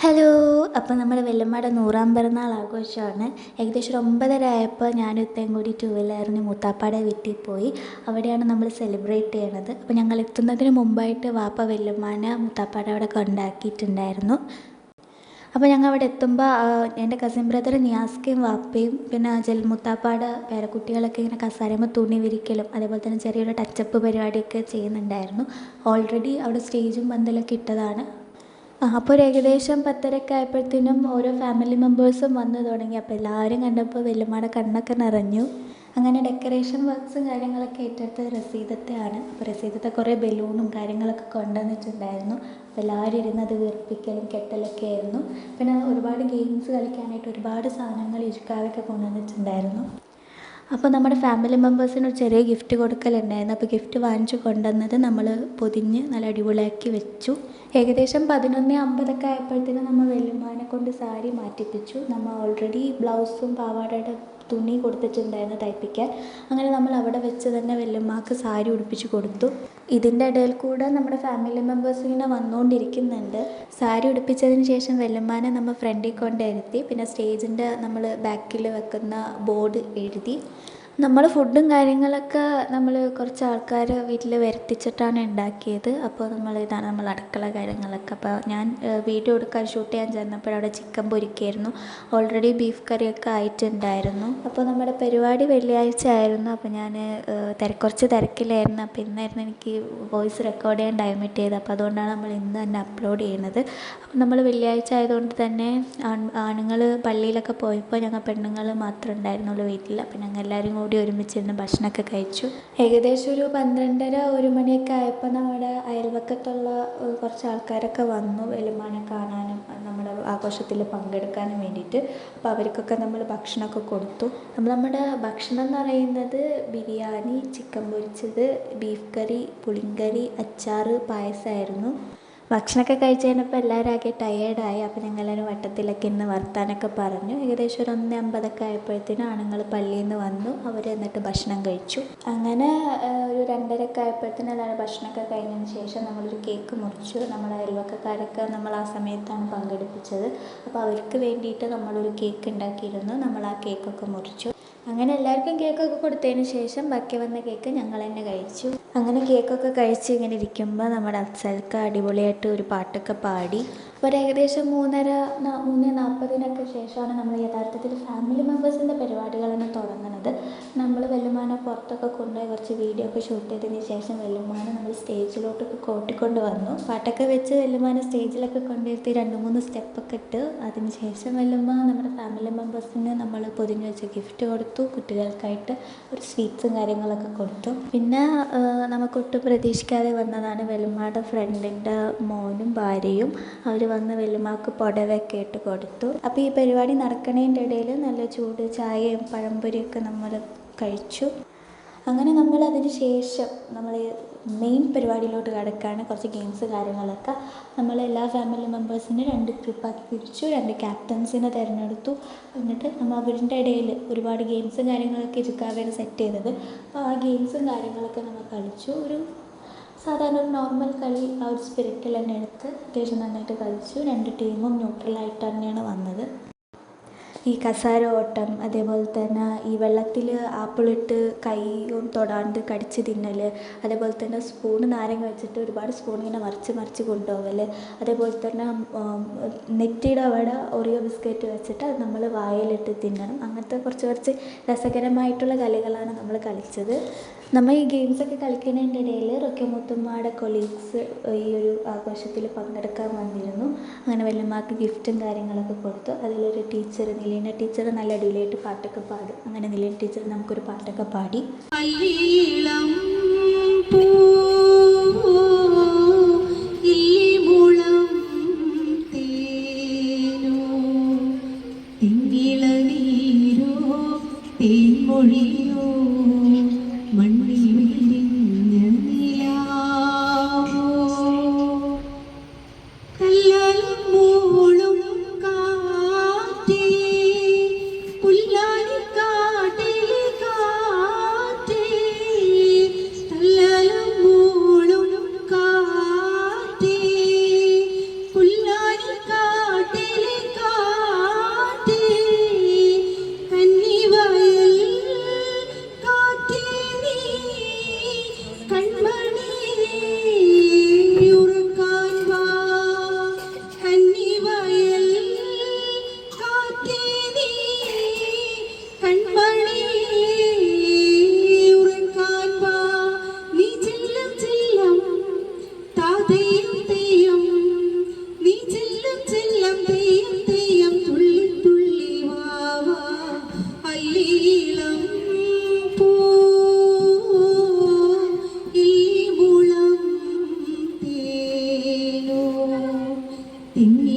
Hello. അപ്പോൾ നമ്മുടെ വെല്ലമ്മയുടെ 100-ാം പിറന്നാൾ ആഘോഷമാണ്. ഏകദേശം ഒരു 9:30 ആയപ്പോൾ ഞാനും ഇത്തയും കൂടി 2 വീലറിന് മൂത്താപ്പാടെ വീട്ടിൽ പോയി. അവിടെയാണ് നമ്മൾ സെലിബ്രേറ്റ് ചെയ്യണത്. അപ്പോൾ ഞങ്ങൾ എത്തുന്നതിന് മുമ്പായിട്ട് വാപ്പ വെല്ലമ്മാനെ മൂത്താപ്പാടെ അവിടെ കൊണ്ടാക്കിയിട്ടുണ്ടായിരുന്നു. അപ്പോൾ ഞങ്ങൾ അവിടെ എത്തുമ്പോൾ എൻ്റെ കസിൻ ബ്രദർ നിയാസ്കയും വാപ്പയും പിന്നെ മൂത്താപ്പാടെ പേരക്കുട്ടികളൊക്കെ ഇങ്ങനെ കസാരയുമ്പോൾ തുണി വിരിക്കലും അതേപോലെ തന്നെ ചെറിയൊരു ടച്ചപ്പ് പരിപാടിയൊക്കെ ചെയ്യുന്നുണ്ടായിരുന്നു. ഓൾറെഡി അവിടെ സ്റ്റേജും പന്തലൊക്കെ ഇട്ടതാണ്. അപ്പോൾ ഒരു ഏകദേശം 10:30 ആയപ്പോഴത്തേനും ഓരോ ഫാമിലി മെമ്പേഴ്സും വന്നു തുടങ്ങി. അപ്പോൾ എല്ലാവരും കണ്ടപ്പോൾ വെല്ലുമ്മയുടെ കണ്ണൊക്കെ നിറഞ്ഞു. അങ്ങനെ ഡെക്കറേഷൻ വർക്ക്സും കാര്യങ്ങളൊക്കെ ഏറ്റെടുത്തത് റസീദത്തെയാണ്. അപ്പോൾ റസീദത്തെ കുറേ ബലൂണും കാര്യങ്ങളൊക്കെ കൊണ്ടുവന്നിട്ടുണ്ടായിരുന്നു. അപ്പോൾ എല്ലാവരും ഇരുന്നത് വീർപ്പിക്കലും കെട്ടലൊക്കെ ആയിരുന്നു. പിന്നെ ഒരുപാട് ഗെയിംസ് കളിക്കാനായിട്ട് ഒരുപാട് സാധനങ്ങൾ ഇരിക്കാനൊക്കെ കൊണ്ടുവന്നിട്ടുണ്ടായിരുന്നു. അപ്പോൾ നമ്മുടെ ഫാമിലി മെമ്പേഴ്സിന് ഒരു ചെറിയ ഗിഫ്റ്റ് കൊടുക്കലുണ്ടായിരുന്നു. അപ്പോൾ ഗിഫ്റ്റ് വാങ്ങിച്ചു കൊണ്ടുവന്നത് നമ്മൾ പൊതിഞ്ഞ് നല്ല അടിപൊളിയാക്കി വെച്ചു. ഏകദേശം 11:50 ആയപ്പോഴത്തേനും നമ്മൾ വെല്ലുമ്മാനെ കൊണ്ട് സാരി മാറ്റിപ്പിച്ചു. നമ്മൾ ഓൾറെഡി ബ്ലൗസും പാവാടയുടെ തുണി കൊടുത്തിട്ടുണ്ടായിരുന്നു തയ്പ്പിക്കാൻ. അങ്ങനെ നമ്മൾ അവിടെ വെച്ച് തന്നെ വെല്ലുമ്മാക്ക് സാരി ഉടുപ്പിച്ച് കൊടുത്തു. ഇതിൻ്റെ ഇടയിൽ കൂടെ നമ്മുടെ ഫാമിലി മെമ്പേഴ്സ് ഇങ്ങനെ വന്നുകൊണ്ടിരിക്കുന്നുണ്ട്. സാരി ഉടുപ്പിച്ചതിന് ശേഷം വെല്ലുമ്മാനെ നമ്മൾ ഫ്രണ്ടിൽ കൊണ്ടിരുത്തി. പിന്നെ സ്റ്റേജിൻ്റെ നമ്മൾ ബാക്കിൽ വെക്കുന്ന ബോർഡ് എഴുതി. നമ്മൾ ഫുഡും കാര്യങ്ങളൊക്കെ നമ്മൾ കുറച്ച് ആൾക്കാർ വീട്ടിൽ വരുത്തിച്ചിട്ടാണ് ഉണ്ടാക്കിയത്. അപ്പോൾ ഇതാണ് നമ്മൾ അടുക്കള കാര്യങ്ങളൊക്കെ. അപ്പോൾ ഞാൻ വീഡിയോ ഷൂട്ട് ചെയ്യാൻ ചെന്നപ്പോൾ അവിടെ ചിക്കൻ പൊരിക്കായിരുന്നു. ഓൾറെഡി ബീഫ് കറിയൊക്കെ ആയിട്ടുണ്ടായിരുന്നു. അപ്പോൾ നമ്മുടെ പരിപാടി വെള്ളിയാഴ്ച ആയിരുന്നു. അപ്പോൾ ഞാൻ കുറച്ച് തിരക്കിലായിരുന്നു. അപ്പോൾ ഇന്നായിരുന്നു എനിക്ക് വോയിസ് റെക്കോർഡ് ചെയ്യാൻ ടൈം കിട്ടിയത്. അപ്പോൾ അതുകൊണ്ടാണ് നമ്മൾ ഇന്ന് തന്നെ അപ്ലോഡ് ചെയ്യുന്നത്. അപ്പോൾ നമ്മൾ വെള്ളിയാഴ്ച ആയതുകൊണ്ട് തന്നെ ആണുങ്ങൾ പള്ളിയിലൊക്കെ പോയപ്പോൾ ഞങ്ങൾ പെണ്ണുങ്ങൾ മാത്രമേ ഉണ്ടായിരുന്നുള്ളൂ വീട്ടിൽ. അപ്പോൾ ഞങ്ങൾ എല്ലാവരും കൂടി ഒരുമിച്ചിരുന്ന് ഭക്ഷണമൊക്കെ കഴിച്ചു. ഏകദേശം ഒരു 12:30-1 മണിയൊക്കെ ആയപ്പോൾ നമ്മുടെ അയൽവക്കത്തുള്ള കുറച്ച് ആൾക്കാരൊക്കെ വന്നു വെല്ലുമ്മാനെ കാണാനും നമ്മുടെ ആഘോഷത്തിൽ പങ്കെടുക്കാനും വേണ്ടിയിട്ട്. അപ്പോൾ അവർക്കൊക്കെ നമ്മൾ ഭക്ഷണമൊക്കെ കൊടുത്തു. നമ്മുടെ ഭക്ഷണം എന്ന് പറയുന്നത് ബിരിയാണി, ചിക്കൻ പൊരിച്ചത്, ബീഫ് കറി, പുളിങ്കറി, അച്ചാർ, പായസമായിരുന്നു. ഭക്ഷണമൊക്കെ കഴിച്ച് കഴിഞ്ഞപ്പോൾ എല്ലാവരും ആകെ ടയേർഡായി. അപ്പോൾ ഞങ്ങളെല്ലാവരും വട്ടത്തിലൊക്കെ ഇന്ന് വർത്താനൊക്കെ പറഞ്ഞു. ഏകദേശം ഒരു 1:50 ആയപ്പോഴത്തേനും ആണുങ്ങൾ പള്ളിയിൽ നിന്ന് വന്നു. അവർ എന്നിട്ട് ഭക്ഷണം കഴിച്ചു. അങ്ങനെ ഒരു 2:30 ആയപ്പോഴത്തേനും എല്ലാവരും ഭക്ഷണമൊക്കെ കഴിഞ്ഞതിന് ശേഷം നമ്മളൊരു കേക്ക് മുറിച്ചു. നമ്മുടെ അയൽവക്കക്കാരൊക്കെ നമ്മൾ ആ സമയത്താണ് പങ്കെടുപ്പിച്ചത്. അപ്പോൾ അവർക്ക് വേണ്ടിയിട്ട് നമ്മളൊരു കേക്ക് ഉണ്ടാക്കിയിരുന്നു. നമ്മൾ ആ കേക്കൊക്കെ മുറിച്ചു. അങ്ങനെ എല്ലാവർക്കും കേക്കൊക്കെ കൊടുത്തതിന് ശേഷം ബാക്കി വന്ന കേക്ക് ഞങ്ങൾ തന്നെ കഴിച്ചു. അങ്ങനെ കേക്കൊക്കെ കഴിച്ച് ഇങ്ങനെ ഇരിക്കുമ്പോൾ നമ്മുടെ അഫ്സൽക്ക അടിപൊളിയായിട്ട് ഒരു പാട്ടൊക്കെ പാടി. അപ്പോൾ ഏകദേശം 3:40 ശേഷമാണ് നമ്മൾ യഥാർത്ഥത്തിൽ ഫാമിലി മെമ്പേഴ്സിൻ്റെ പരിപാടികളാണ് തുടങ്ങുന്നത്. നമ്മൾ വെല്ലുമ്മാനെ പുറത്തൊക്കെ കൊണ്ടുപോയി കുറച്ച് വീഡിയോ ഒക്കെ ഷൂട്ട് ചെയ്തതിന് ശേഷം വെല്ലുമ്മാനെ നമ്മൾ സ്റ്റേജിലോട്ടൊക്കെ കൂട്ടിക്കൊണ്ട് വന്നു. പാട്ടൊക്കെ വെച്ച് വെല്ലുമ്മാനെ സ്റ്റേജിലൊക്കെ കൊണ്ടുവരുത്തി 2-3 സ്റ്റെപ്പൊക്കെ ഇട്ട് അതിന് ശേഷം വെല്ലുമ്മ നമ്മുടെ ഫാമിലി മെമ്പേഴ്സിന് നമ്മൾ പൊതിഞ്ഞ് വെച്ച ഗിഫ്റ്റ് കൊടുത്തു. കുട്ടികൾക്കായിട്ട് ഒരു സ്വീറ്റ്സും കാര്യങ്ങളൊക്കെ കൊടുത്തു. പിന്നെ നമുക്കൊട്ടും പ്രതീക്ഷിക്കാതെ വന്നതാണ് വെല്ലുമ്മയുടെ ഫ്രണ്ടിൻ്റെ മോനും ഭാര്യയും. അവർ വന്ന് വെല്ലുമ്മക്ക് പുടവയൊക്കെ ഇട്ട് കൊടുത്തു. അപ്പോൾ ഈ പരിപാടി നടക്കണതിൻ്റെ ഇടയിൽ നല്ല ചൂട് ചായയും പഴംപൊരിയൊക്കെ നമ്മൾ കഴിച്ചു. അങ്ങനെ നമ്മൾ അതിന് ശേഷം നമ്മൾ മെയിൻ പരിപാടിയിലോട്ട് കിടക്കുകയാണ്. കുറച്ച് ഗെയിംസ് കാര്യങ്ങളൊക്കെ നമ്മൾ എല്ലാ ഫാമിലി മെമ്പേഴ്സിനെ 2 ഗ്രൂപ്പാക്കി തിരിച്ചു. 2 ക്യാപ്റ്റൻസിനെ തിരഞ്ഞെടുത്തു. എന്നിട്ട് നമ്മൾ അവരുടെ ഇടയിൽ ഒരുപാട് ഗെയിംസും കാര്യങ്ങളൊക്കെ ഇരിക്കാതെയാണ് സെറ്റ് ചെയ്തത്. അപ്പോൾ ആ ഗെയിംസും കാര്യങ്ങളൊക്കെ നമ്മൾ കളിച്ചു. ഒരു സാധാരണ ഒരു നോർമൽ കളി ആ ഒരു സ്പിരിറ്റിൽ തന്നെ എടുത്ത് അത്യാവശ്യം നന്നായിട്ട് കളിച്ചു. 2 ടീമും ന്യൂട്രലായിട്ട് തന്നെയാണ് വന്നത്. ഈ കസാര ഓട്ടം, അതേപോലെ തന്നെ ഈ വെള്ളത്തിൽ ആപ്പിളിട്ട് കൈയും തൊടാണ്ട് കടിച്ച് തിന്നൽ, അതേപോലെ തന്നെ സ്പൂൺ നാരങ്ങ വെച്ചിട്ട് ഒരുപാട് സ്പൂൺ ഇങ്ങനെ മറിച്ച് കൊണ്ടുപോകൽ, അതേപോലെ തന്നെ നെറ്റിയുടെ അവിടെ ഒറിയോ ബിസ്ക്കറ്റ് വെച്ചിട്ട് അത് നമ്മൾ വായിലിട്ട് തിന്നണം. അങ്ങനത്തെ കുറച്ച് രസകരമായിട്ടുള്ള കളികളാണ് നമ്മൾ കളിച്ചത്. നമ്മൾ ഈ ഗെയിംസൊക്കെ കളിക്കുന്നതിൻ്റെ ഇടയിൽ റൊക്കെമുത്തുമ്മയുടെ കൊളീഗ്സ് ഈ ഒരു ആഘോഷത്തിൽ പങ്കെടുക്കാൻ വന്നിരുന്നു. അങ്ങനെ വെല്ലുമ്മക്ക് ഗിഫ്റ്റും കാര്യങ്ങളൊക്കെ കൊടുത്തു. അതിലൊരു ടീച്ചർ നിലീന ടീച്ചർ നല്ല അടിപൊളിയായിട്ട് പാട്ടൊക്കെ പാടും. അങ്ങനെ നിലീന ടീച്ചർ നമുക്കൊരു പാട്ടൊക്കെ പാടി. പുല്ലാനി കാട്ടിൽ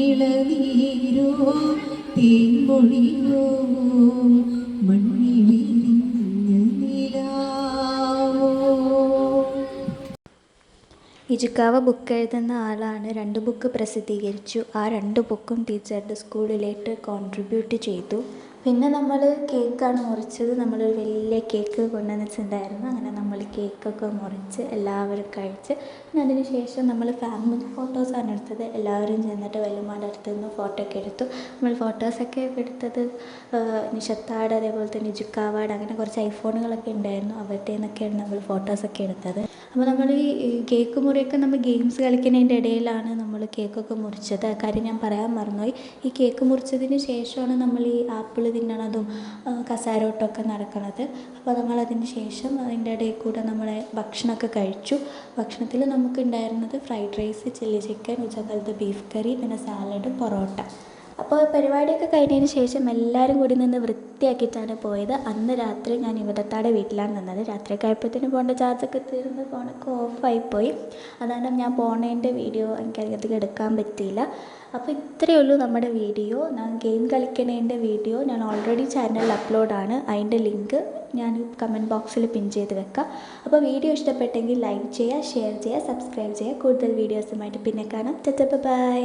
ഇളനീരോ തേൻമൊഴിയോ മണ്ണിൽ വിരിഞ്ഞ നിലാവോ. ഇജുക്കാവ ബുക്ക് എഴുതുന്ന ആളാണ്. 2 ബുക്ക് പ്രസിദ്ധീകരിച്ചു. ആ 2 ബുക്കും ടീച്ചറുടെ സ്കൂളിലേക്ക് കോൺട്രിബ്യൂട്ട് ചെയ്തു. പിന്നെ നമ്മൾ കേക്കാണ് മുറിച്ചത്. നമ്മളൊരു വലിയ കേക്ക് കൊണ്ടുവന്നിട്ടുണ്ടായിരുന്നു. അങ്ങനെ നമ്മൾ കേക്കൊക്കെ മുറിച്ച് എല്ലാവരും കഴിച്ച് പിന്നെ അതിന് ശേഷം നമ്മൾ ഫാമിലി ഫോട്ടോസാണ് എടുത്തത്. എല്ലാവരും ചെന്നിട്ട് വല്യമ്മയുടെ അടുത്ത് നിന്ന് ഫോട്ടോ ഒക്കെ എടുത്തു. നമ്മൾ ഫോട്ടോസൊക്കെ എടുത്തത് നിഷത്താട്, അതേപോലെ തന്നെ ഇജുക്കാവാട്, അങ്ങനെ കുറച്ച് ഐഫോണുകളൊക്കെ ഉണ്ടായിരുന്നു. അവരുടെ നിന്നൊക്കെയാണ് നമ്മൾ ഫോട്ടോസൊക്കെ എടുത്തത്. അപ്പോൾ നമ്മൾ ഈ കേക്ക് മുറിയൊക്കെ നമ്മൾ ഗെയിംസ് കളിക്കുന്നതിൻ്റെ ഇടയിലാണ് നമ്മൾ കേക്കൊക്കെ മുറിച്ചത്. ആ കാര്യം ഞാൻ പറയാൻ മറന്നുപോയി. ഈ കേക്ക് മുറിച്ചതിന് ശേഷമാണ് നമ്മൾ ഈ ആപ്പിൾ തിന്നണതും കസാരോട്ടമൊക്കെ നടക്കണത്. അപ്പോൾ നമ്മളതിന് ശേഷം അതിൻ്റെ ഇടയിൽ കൂടെ നമ്മളെ ഭക്ഷണമൊക്കെ കഴിച്ചു. ഭക്ഷണത്തിൽ നമുക്കുണ്ടായിരുന്നത് ഫ്രൈഡ് റൈസ്, ചില്ലി ചിക്കൻ, ഉച്ചക്കാലത്ത് ബീഫ് കറി, പിന്നെ സാലഡ്, പൊറോട്ട. അപ്പോൾ പരിപാടിയൊക്കെ കഴിഞ്ഞതിന് ശേഷം എല്ലാവരും കൂടി നിന്ന് വൃത്തിയാക്കിയിട്ടാണ് പോയത്. അന്ന് രാത്രി ഞാൻ ഇവതത്താടെ വീട്ടിലാണ് നിന്നത്. രാത്രിയൊക്കെ ആയപ്പോഴത്തേനും ഫോണിൻ്റെ ചാർജൊക്കെ തീർന്ന് ഫോണൊക്കെ ഓഫായിപ്പോയി. അതാണ് ഞാൻ പോണതിൻ്റെ വീഡിയോ എനിക്കധികം എടുക്കാൻ പറ്റിയില്ല. അപ്പോൾ ഇത്രയേ ഉള്ളൂ നമ്മുടെ വീഡിയോ. ഞാൻ ഗെയിം കളിക്കുന്നതിൻ്റെ വീഡിയോ ഞാൻ ഓൾറെഡി ചാനലിൽ അപ്ലോഡാണ്. അതിൻ്റെ ലിങ്ക് ഞാൻ കമൻറ്റ് ബോക്സിൽ പിൻ ചെയ്ത് വെക്കാം. അപ്പോൾ വീഡിയോ ഇഷ്ടപ്പെട്ടെങ്കിൽ ലൈക്ക് ചെയ്യുക, ഷെയർ ചെയ്യുക, സബ്സ്ക്രൈബ് ചെയ്യുക. കൂടുതൽ വീഡിയോസുമായിട്ട് പിന്നെ കാണാം. ബൈ.